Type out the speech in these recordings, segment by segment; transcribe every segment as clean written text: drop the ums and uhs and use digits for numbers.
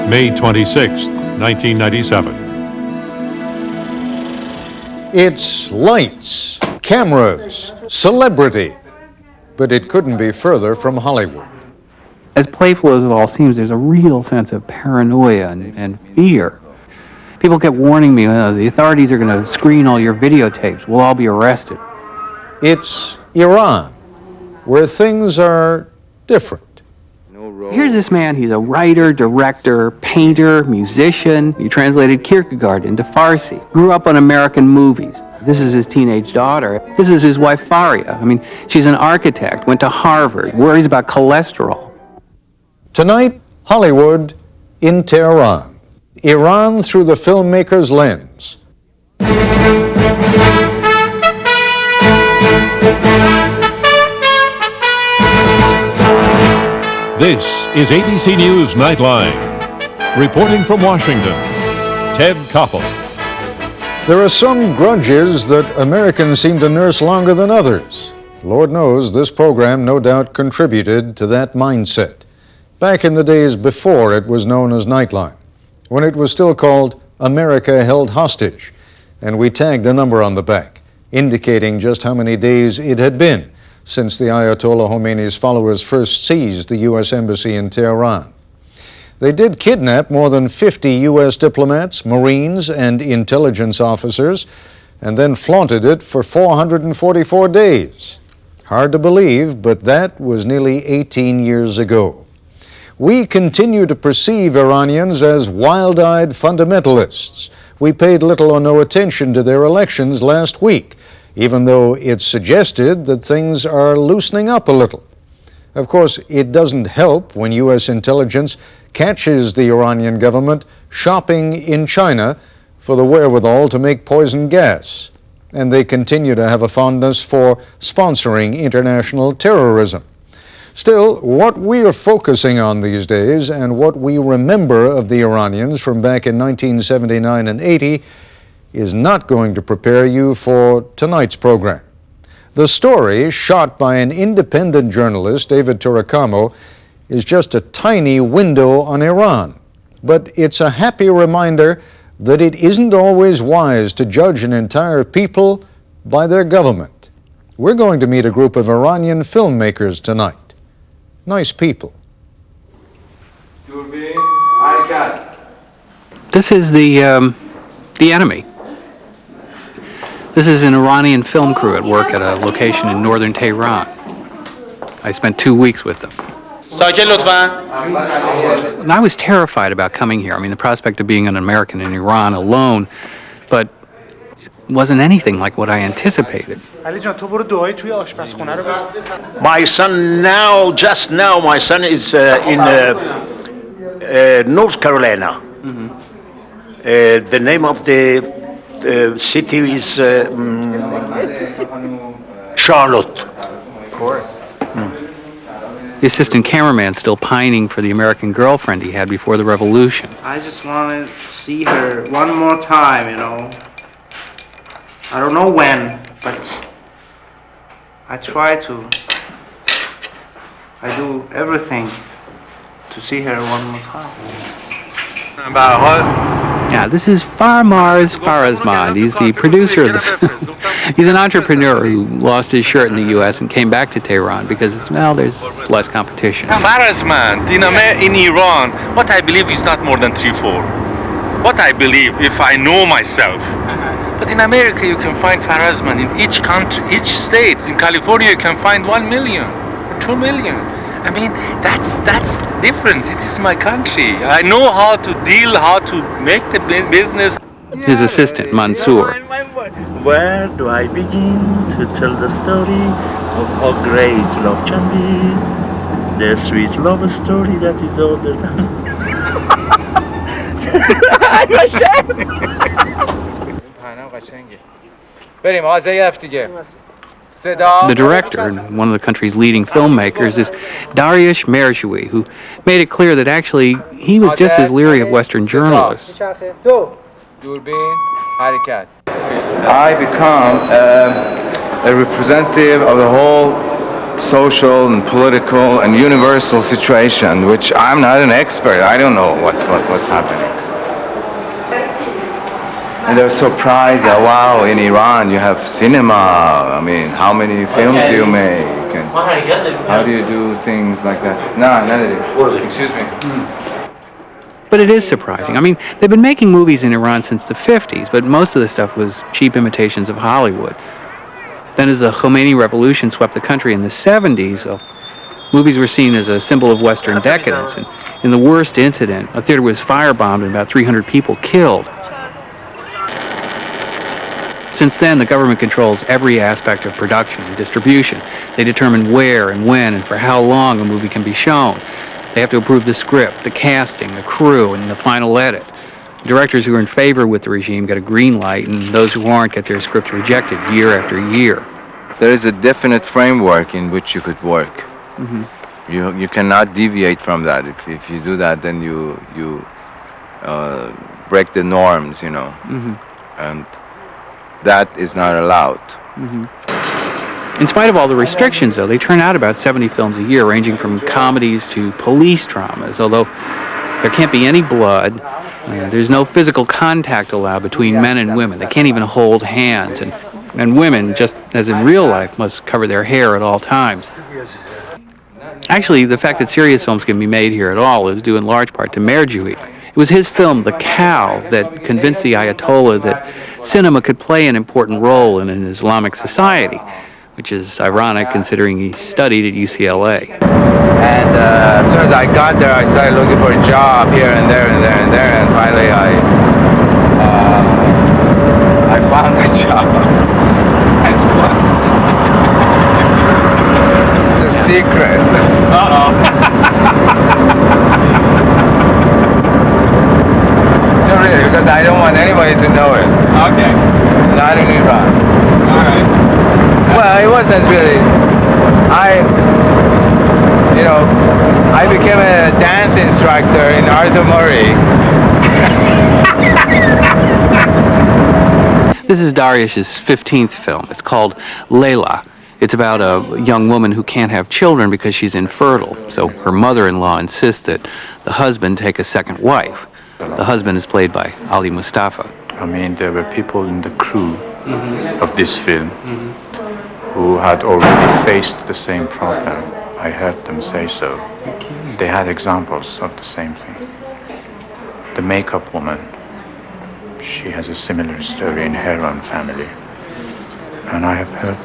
May 26, 1997. It's lights, cameras, celebrity, but it couldn't be further from Hollywood. As playful as it all seems, there's a real sense of paranoia and fear. People kept warning me, the authorities are going to screen all your videotapes. We'll all be arrested. It's Iran, where things are different. Here's this man, he's a writer, director, painter, musician. He translated Kierkegaard into Farsi, grew up on American movies. This is his teenage daughter. This is his wife, Faria. I mean, she's an architect, went to Harvard, worries about cholesterol. Tonight, Hollywood in Tehran. Iran through the filmmaker's lens. This is ABC News Nightline. Reporting from Washington, Ted Koppel. There are some grudges that Americans seem to nurse longer than others. Lord knows this program no doubt contributed to that mindset. Back in the days before it was known as Nightline, when it was still called America Held Hostage, and we tagged a number on the back, indicating just how many days it had been since the Ayatollah Khomeini's followers first seized the U.S. Embassy in Tehran. They did kidnap more than 50 U.S. diplomats, Marines, and intelligence officers, and then flaunted it for 444 days. Hard to believe, but that was nearly 18 years ago. We continue to perceive Iranians as wild-eyed fundamentalists. We paid little or no attention to their elections last week, even though it's suggested that things are loosening up a little. Of course, it doesn't help when U.S. intelligence catches the Iranian government shopping in China for the wherewithal to make poison gas, and they continue to have a fondness for sponsoring international terrorism. Still, what we are focusing on these days and what we remember of the Iranians from back in 1979 and 80 is not going to prepare you for tonight's program. The story, shot by an independent journalist, David Turacamo, is just a tiny window on Iran. But it's a happy reminder that it isn't always wise to judge an entire people by their government. We're going to meet a group of Iranian filmmakers tonight. Nice people. This is the enemy. This is an Iranian film crew at work at a location in northern Tehran. I spent 2 weeks with them. And I was terrified about coming here. I mean, the prospect of being an American in Iran alone, but it wasn't anything like what I anticipated. My son now, just now, my son is in North Carolina. The name of the city is Charlotte. Of course. The assistant cameraman's still pining for the American girlfriend he had before the revolution. I just want to see her one more time, you know. I don't know when, but I try to. I do everything to see her one more time. Yeah, this is Farmars Farazmand. He's the producer of the film. He's an entrepreneur who lost his shirt in the U.S. and came back to Tehran because, well, there's less competition. Farazmand in Iran, what I believe is not more than 3-4. What I believe, if I know myself. But in America, you can find Farazmand in each country, each state. In California, you can find 1 million, 2 million. I mean, that's different. It is my country. I know how to deal, how to make the business. His assistant, Mansour. Where do I begin to tell the story of how great love can be? The sweet love story that is older than... The director, and one of the country's leading filmmakers, is Dariush Mehrjui, who made it clear that actually he was just as leery of Western journalists. I become a representative of the whole social and political and universal situation, which I'm not an expert. I don't know what's happening. And they're surprised, wow, in Iran you have cinema. I mean, how many films do you make? And how do you do things like that? No, excuse me. But it is surprising. I mean, they've been making movies in Iran since the 50s, but most of the stuff was cheap imitations of Hollywood. Then as the Khomeini revolution swept the country in the 70s, movies were seen as a symbol of Western decadence. And in the worst incident, a theater was firebombed and about 300 people killed. Since then, the government controls every aspect of production and distribution. They determine where and when and for how long a movie can be shown. They have to approve the script, the casting, the crew, and the final edit. Directors who are in favor with the regime get a green light, and those who aren't get their scripts rejected year after year. There is a definite framework in which you could work. Mm-hmm. You cannot deviate from that. If you do that, then you break the norms, you know. Mm-hmm. And that is not allowed. Mm-hmm. In spite of all the restrictions, though, they turn out about 70 films a year, ranging from comedies to police dramas, although there can't be any blood. There's no physical contact allowed between men and women. They can't even hold hands. And women, just as in real life, must cover their hair at all times. Actually, the fact that serious films can be made here at all is due in large part to Mehrjui. It was his film, The Cow, that convinced the Ayatollah that cinema could play an important role in an Islamic society, which is ironic considering he studied at UCLA. And as soon as I got there, I started looking for a job here and there and there and there, and finally I found a job. Guess what? It's a secret. Uh-oh. No, really, because I don't want anybody to know it. Okay. Not in Iran. All right. Well, it wasn't really. I became a dance instructor in Arthur Murray. This is Dariush's 15th film. It's called LEILA. It's about a young woman who can't have children because she's infertile. So her mother-in-law insists that the husband take a second wife. The husband is played by Ali Mustafa. I mean, there were people in the crew of this film who had already faced the same problem. I heard them say so. They had examples of the same thing. The makeup woman, she has a similar story in her own family. And I have heard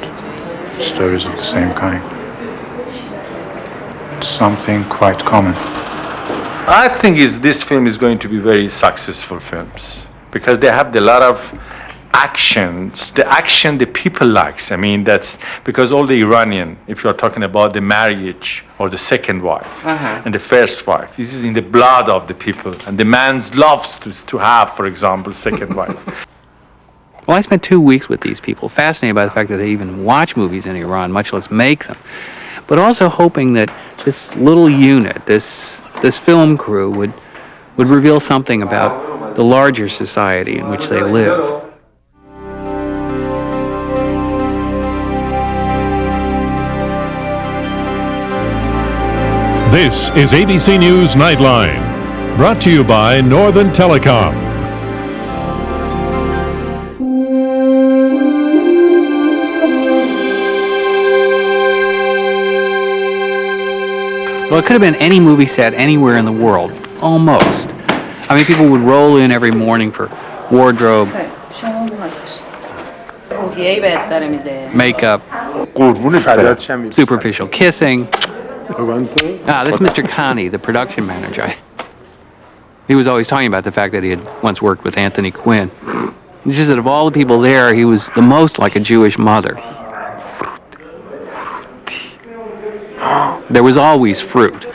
stories of the same kind. It's something quite common. I think this film is going to be very successful films because they have a lot of actions, the action the people likes. I mean, that's because all the Iranian, if you're talking about the marriage or the second wife and the first wife, this is in the blood of the people, and the man loves to have, for example, second wife. Well, I spent 2 weeks with these people, fascinated by the fact that they even watch movies in Iran, much less make them, but also hoping that this little unit, this film crew would reveal something about the larger society in which they live. This is ABC News Nightline, brought to you by Northern Telecom. Well, it could have been any movie set anywhere in the world, almost. I mean, people would roll in every morning for wardrobe, makeup, superficial kissing. That's Mr. Khani, the production manager. He was always talking about the fact that he had once worked with Anthony Quinn. It's just that of all the people there, he was the most like a Jewish mother. There was always fruit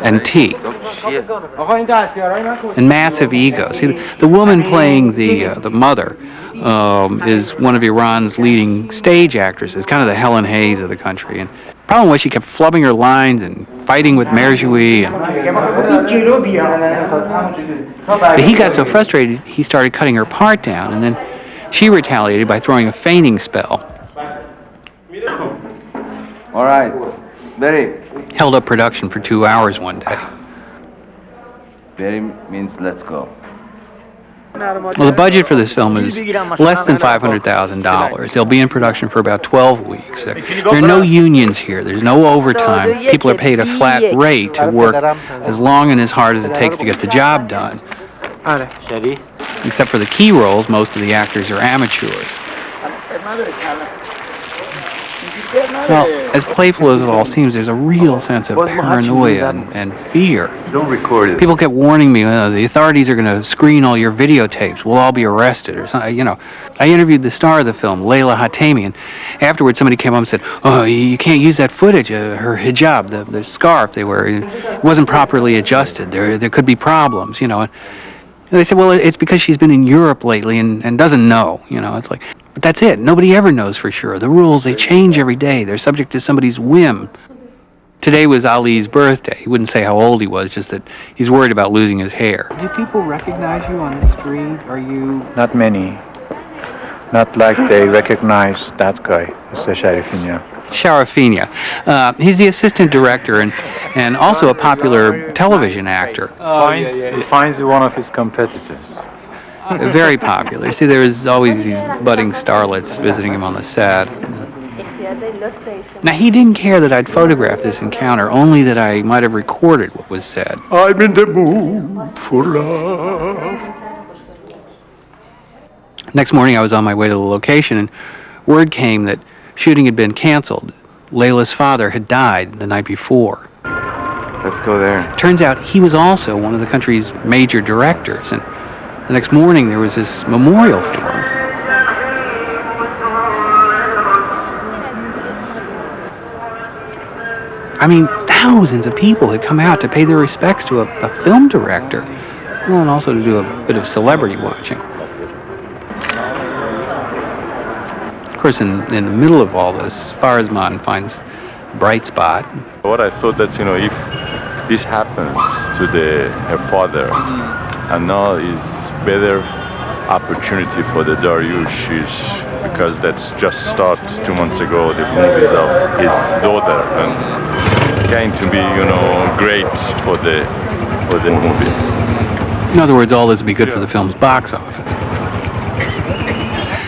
and tea and massive egos. See, the woman playing the mother is one of Iran's leading stage actresses, kind of the Helen Hayes of the country. And the problem was she kept flubbing her lines and fighting with Mehrjui. So he got so frustrated, he started cutting her part down, and then she retaliated by throwing a fainting spell. All right. Very. Held up production for 2 hours one day. Very means let's go. Well, the budget for this film is less than $500,000. They'll be in production for about 12 weeks. There are no unions here. There's no overtime. People are paid a flat rate to work as long and as hard as it takes to get the job done. Except for the key roles, most of the actors are amateurs. Well, as playful as it all seems, there's a real sense of paranoia and fear. Don't record it. People kept warning me, the authorities are going to screen all your videotapes. We'll all be arrested or something. You know, I interviewed the star of the film, LEILA, and afterwards somebody came up and said, "Oh, you can't use that footage. Her hijab, the scarf they wear, it wasn't properly adjusted. There could be problems, you know." And they said, "Well, it's because she's been in Europe lately and doesn't know." You know, it's like, but that's it. Nobody ever knows for sure. The rules, they change every day. They're subject to somebody's whim. Today was Ali's birthday. He wouldn't say how old he was, just that he's worried about losing his hair. Do people recognize you on the street? Are you... Not many. Not like they recognize that guy, Mr. Sharifinia. Sharifinia. He's the assistant director and also a popular television actor. He finds one of his competitors. Very popular. See, there's always these budding starlets visiting him on the set. Now, he didn't care that I'd photographed this encounter, only that I might have recorded what was said. I'm in the mood for love. Next morning, I was on my way to the location, and word came that shooting had been canceled. Layla's father had died the night before. Let's go there. Turns out he was also one of the country's major directors, and the next morning there was this memorial for him. I mean, thousands of people had come out to pay their respects to a film director, well, and also to do a bit of celebrity watching. Of course, in the middle of all this, Farzman finds a bright spot. What I thought that, you know, if this happens to her father, and now is better opportunity for the Dariush, because that's just started 2 months ago, the movies of his daughter, and going to be, you know, great for the movie. In other words, all this would be good for the film's box office.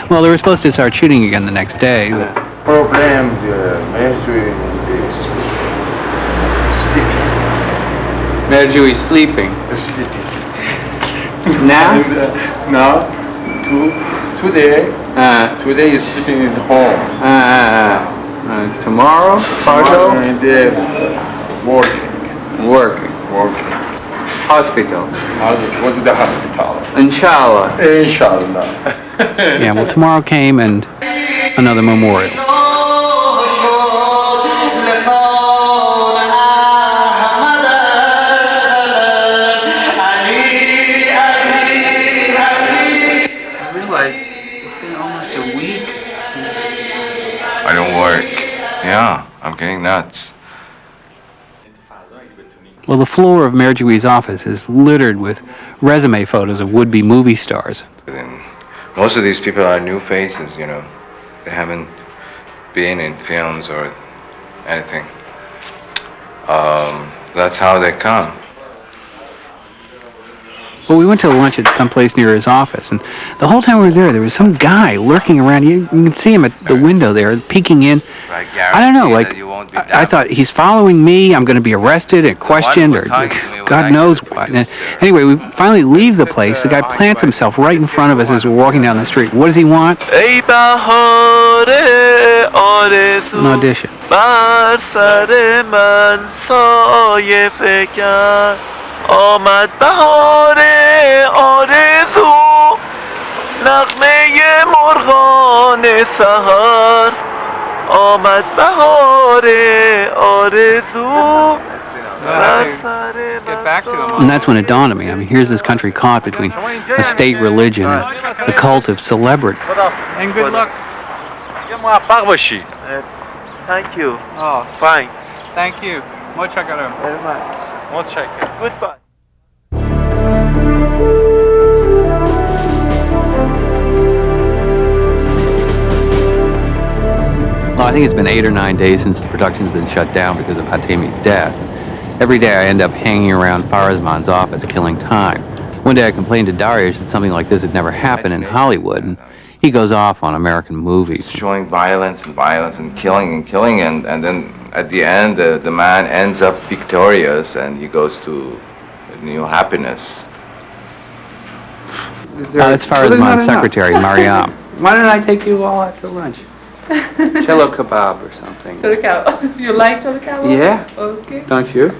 Well, they were supposed to start shooting again the next day, but... Problem, Mehrjui is sleeping. Mehrjui sleeping. Sleeping. Now? Now, today is sleeping at home. Tomorrow? And working. Hospital. Go to the hospital. Inshallah. Inshallah. Yeah, well, tomorrow came and another memorial. I realized it's been almost a week since... I don't work. Yeah, I'm getting nuts. Well, the floor of Mehrjui's office is littered with resume photos of would-be movie stars. Most of these people are new faces, you know. They haven't been in films or anything. That's how they come. Well, we went to lunch at some place near his office, and the whole time we were there was some guy lurking around. You can see him at the window there, peeking in. I don't know, like, I thought he's following me, I'm going to be arrested and questioned, or God knows what. And anyway, we finally leave the place. The guy plants himself right in front of us as we're walking down the street. What does he want? An audition. آمد بهار آرزو نغمه مرغان سحر آمد بهار آرزو. And that's when it dawned on me. I mean, here's this country caught between a state religion and the cult of celebrity. And good luck. Thank you. Oh, fine. Thank you. Motshakkaram. Very much. Motshakkaram. Goodbye. I think it's been 8 or 9 days since the production's been shut down because of Hatemi's death. Every day I end up hanging around Farazman's office, killing time. One day I complained to Dariush that something like this had never happened in Hollywood, and he goes off on American movies. Showing violence and killing, and then at the end, the man ends up victorious and he goes to a new happiness. That's Farazman's secretary, Mariam. Why don't I take you all out to lunch? Cello kebab or something. Cholo kebab. You like cholo kebab? Yeah. Okay. Don't you?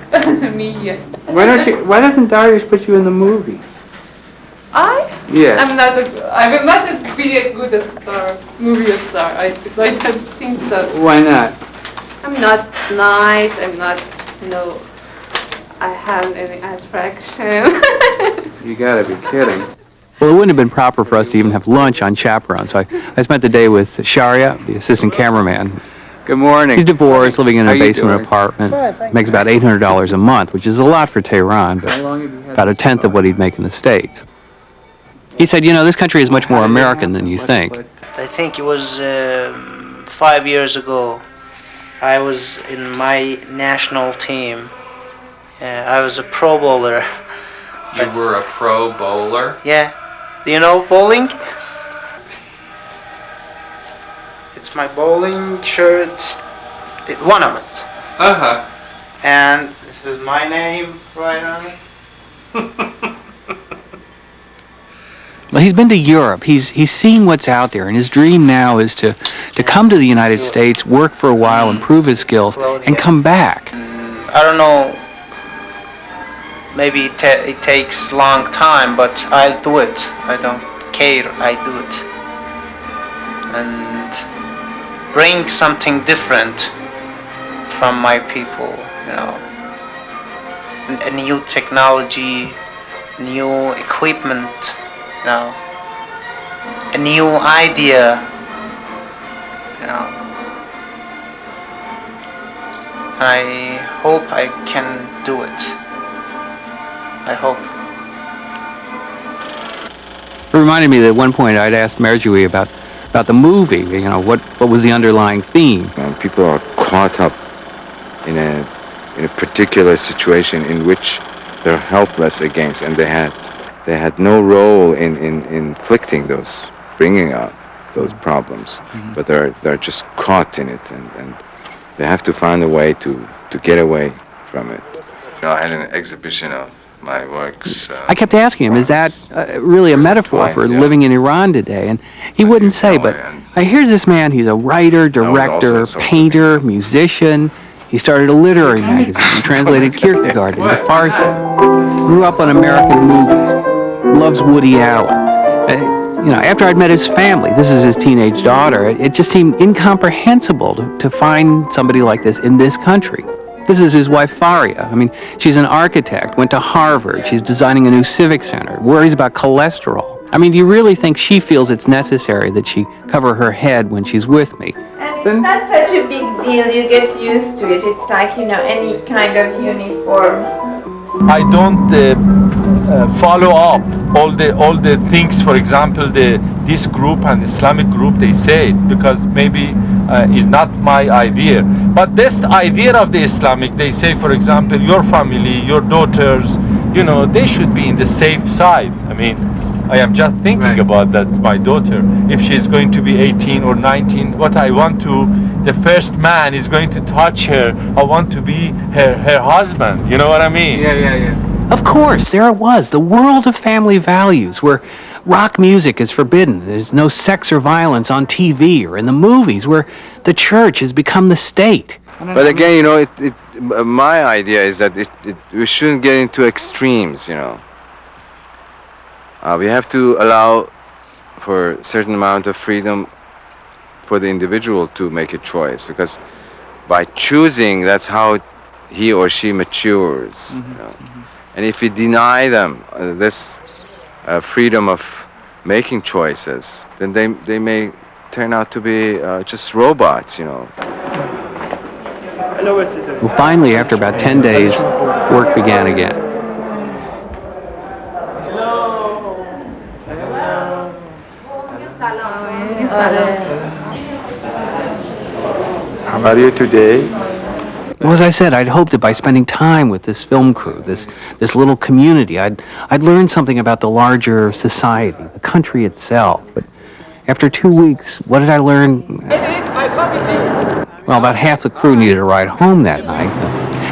Me, yes. Why doesn't Dariush put you in the movie? Yes. I will not be a good star, movie star. I don't think so. Why not? I'm not nice. I'm not, I haven't any attraction. You gotta be kidding. Well, it wouldn't have been proper for us to even have lunch on Chaperone, so I spent the day with Sharia, the assistant cameraman. Good morning. He's divorced, living in a basement apartment. Makes about $800 a month, which is a lot for Tehran, but about a tenth of what he'd make in the States. He said, this country is much more American than you think. I think it was 5 years ago. I was in my national team. I was a pro bowler. You were a pro bowler? Yeah. Do you know bowling? It's my bowling shirt. One of it. Uh-huh. And this is my name right on it. Well, he's been to Europe. He's seen what's out there, and his dream now is to come to the United States, work for a while, improve his skills, and come back. I don't know. Maybe it takes long time, but I'll do it. I don't care. I do it. And bring something different from my people, a new technology, new equipment, a new idea, and I hope I can do it. I hope. It reminded me that at one point I'd asked Mehrjui about the movie, what was the underlying theme. People are caught up in a particular situation in which they're helpless against, and they had no role in inflicting those, bringing out those problems, but they're just caught in it, and they have to find a way to get away from it. I had an exhibition of my works. I kept asking him, is that really a metaphor for living in Iran today? And he wouldn't say, but here's this man, he's a writer, director, painter, musician. He started a literary magazine, he translated Kierkegaard into Farsi, grew up on American movies, loves Woody Allen. After I'd met his family, this is his teenage daughter, it just seemed incomprehensible to find somebody like this in this country. This is his wife, Faria. She's an architect, went to Harvard. She's designing a new civic center, worries about cholesterol. Do you really think she feels it's necessary that she cover her head when she's with me? And it's not such a big deal. You get used to it. It's like, any kind of uniform. I don't follow up all the things. For example, this group and Islamic group, they say it because maybe is not my idea. But this idea of the Islamic, they say, for example, your family, your daughters, they should be in the safe side. I am just thinking about that's my daughter. If she's going to be 18 or 19, what I want to, the first man is going to touch her. I want to be her husband. You know what I mean? Yeah. Of course, there it was, the world of family values, where rock music is forbidden. There's no sex or violence on TV or in the movies, where the church has become the state. But again, my idea is that we shouldn't get into extremes, We have to allow for a certain amount of freedom for the individual to make a choice, because by choosing, that's how he or she matures. And if we deny them this freedom of making choices, then they may turn out to be just robots, Well, finally, after about 10 days, work began again. are you today? Well, as I said, I'd hoped that by spending time with this film crew, this little community, I'd learn something about the larger society, the country itself. But after 2 weeks, what did I learn? Well, about half the crew needed a ride home that night.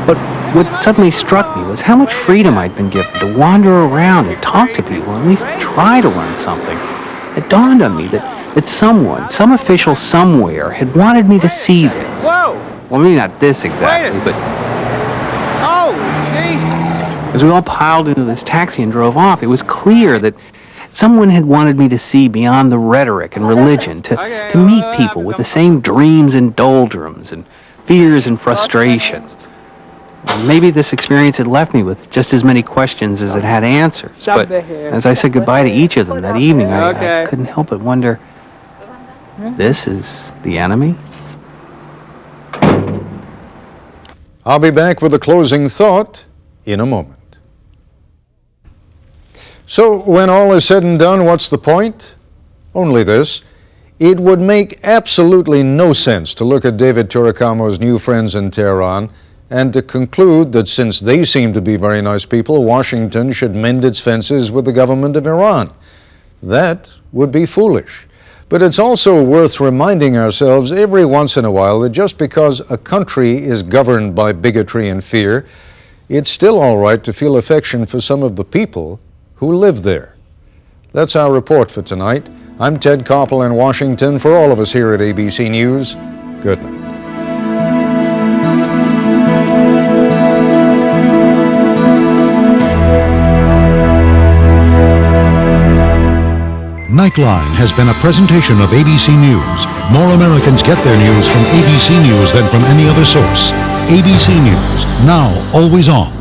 But what suddenly struck me was how much freedom I'd been given to wander around and talk to people, at least try to learn something. It dawned on me that someone, some official somewhere, had wanted me to see this. Whoa! Well, maybe not this exactly, but Oh, gee! as we all piled into this taxi and drove off, it was clear that someone had wanted me to see beyond the rhetoric and religion, to meet people with the same dreams and doldrums and fears and frustrations. Maybe this experience had left me with just as many questions as it had answers, but as I said goodbye to each of them that evening, I couldn't help but wonder, this is the enemy? I'll be back with a closing thought in a moment. So, when all is said and done, what's the point? Only this. It would make absolutely no sense to look at David Turakamo's new friends in Tehran and to conclude that since they seem to be very nice people, Washington should mend its fences with the government of Iran. That would be foolish. But it's also worth reminding ourselves every once in a while that just because a country is governed by bigotry and fear, it's still all right to feel affection for some of the people who live there. That's our report for tonight. I'm Ted Koppel in Washington. For all of us here at ABC News, good night. Nightline has been a presentation of ABC News. More Americans get their news from ABC News than from any other source. ABC News, now always on.